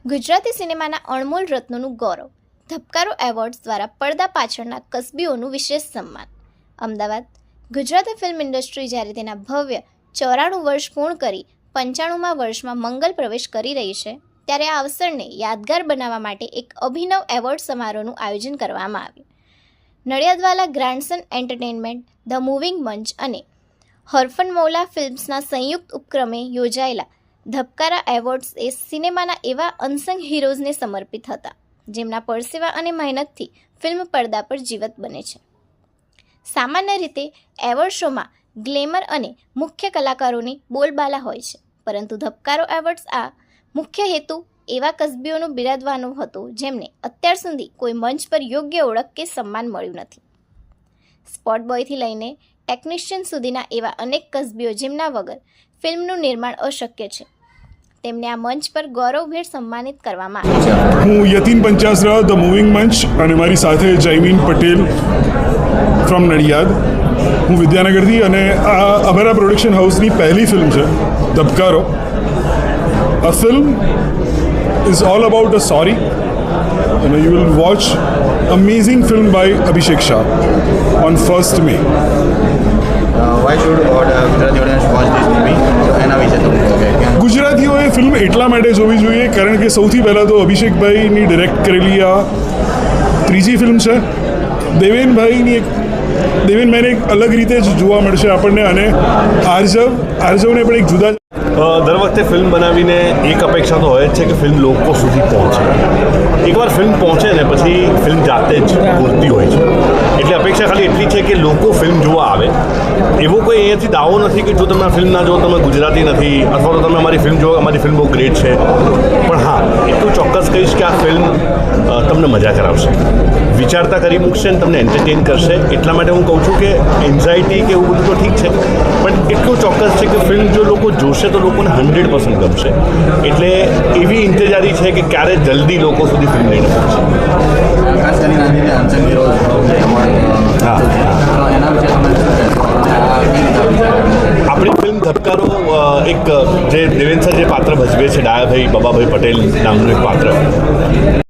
ગુજરાતી સિનેમાના અણમોલ રત્નોનું ગૌરવ, ધબકારો awards દ્વારા પડદા પાછળના કસબીઓનું વિશેષ સન્માન. અમદાવાદ ગુજરાતી ફિલ્મ ઇન્ડસ્ટ્રી જ્યારે તેના ભવ્ય 94 વર્ષ પૂર્ણ કરી 95મા વર્ષમાં મંગલ પ્રવેશ કરી રહી છે, ત્યારે આ અવસરને યાદગાર બનાવવા માટે એક અભિનવ એવોર્ડ સમારોહનું આયોજન કરવામાં આવ્યું. નડિયાદવાલા ગ્રાન્ડસન એન્ટરટેનમેન્ટ, ધ મૂવિંગ મંચ અને હરફનમૌલા ફિલ્મ્સના સંયુક્ત ઉપક્રમે યોજાયેલા ધબકારા એવોર્ડ્સ એ સિનેમાના એવા અનસંગ હીરોઝને સમર્પિત હતા, જેમના પરસેવા અને મહેનતથી ફિલ્મ પડદા પર જીવત બને છે. સામાન્ય રીતે એવોર્ડ શોમાં ગ્લેમર અને મુખ્ય કલાકારોની બોલબાલા હોય છે, પરંતુ ધબકારો એવોર્ડ્સ આ મુખ્ય હેતુ એવા કસબીઓનું બિરાદવાનો હતો જેમને અત્યાર સુધી કોઈ મંચ પર યોગ્ય ઓળખ કે સન્માન મળ્યું નથી. સ્પોટ બોયથી લઈને ટેકનિશિયન સુધીના એવા અનેક કસબીઓ જેમના વગર ફિલ્મનું નિર્માણ અશક્ય છે, તેમને આ મંચ પર ગૌરવભેર સન્માનિત કરવામાં આવ્યા. હું યતીન પંચાસરા, ધ મૂવિંગ મંચ, અને મારી સાથે જયમીન પટેલ ફ્રોમ નડિયાદ. હું વિદ્યાનગરથી, અને આ અમારા પ્રોડક્શન હાઉસની પહેલી ફિલ્મ છે ધબકારો. A film is all about a story, and you will watch amazing film by Abhishek Shah on 1st May. Why should Gujarati audience watch this movie? એના વિશે તમે કહો કે ગુજરાતીઓએ ફિલ્મ એટલા માટે જોવી જોઈએ કારણ કે સૌથી પહેલાં તો અભિષેકભાઈની ડિરેક્ટ કરેલી આ ત્રીજી ફિલ્મ છે. દેવેનભાઈને એક અલગ રીતે જ જોવા મળશે આપણને, અને આર્જવને પણ એક જુદા. દર વખતે ફિલ્મ બનાવીને એક અપેક્ષા તો હોય જ છે કે ફિલ્મ લોકો સુધી પહોંચે. એકવાર ફિલ્મ પહોંચે ને પછી ફિલ્મ જાતે જ બોલતી હોય છે. એટલે અપેક્ષા ખાલી એટલી છે કે લોકો ફિલ્મ જોવા આવે. એવો કોઈ અહીંયાથી દાવો નથી કે જો તમે આ ફિલ્મ ના જો તમે ગુજરાતી નથી, અથવા તો તમે અમારી ફિલ્મ જો અમારી ફિલ્મ બહુ ગ્રેટ છે. પણ હા, એટલું ચોક્કસ કહીશ કે આ ફિલ્મ તમને મજા કરાવશે, વિચારતા કરી મૂકશે ને તમને એન્ટરટેન કરશે. એટલા માટે હું કહું છું કે એન્ઝાયટી કે એવું બધું તો ઠીક છે, પણ એટલું ચોક્કસ છે કે ફિલ્મ જો લોકો જોશે તો લોકોને 100% ગમશે. એટલે એવી ઇંતજારી છે કે ક્યારે જલ્દી લોકો સુધી ફિલ્મ લઈને પહોંચે. ખાસ કરીને આજે જે અનસંગ હીરો એના વિશે તમે આપણી ફિલ્મ ધબકારો એક જે દેવેન સર જે પાત્ર ભજવે છે, ડાયાભાઈ બબાભાઈ પટેલ નામનું એક પાત્ર,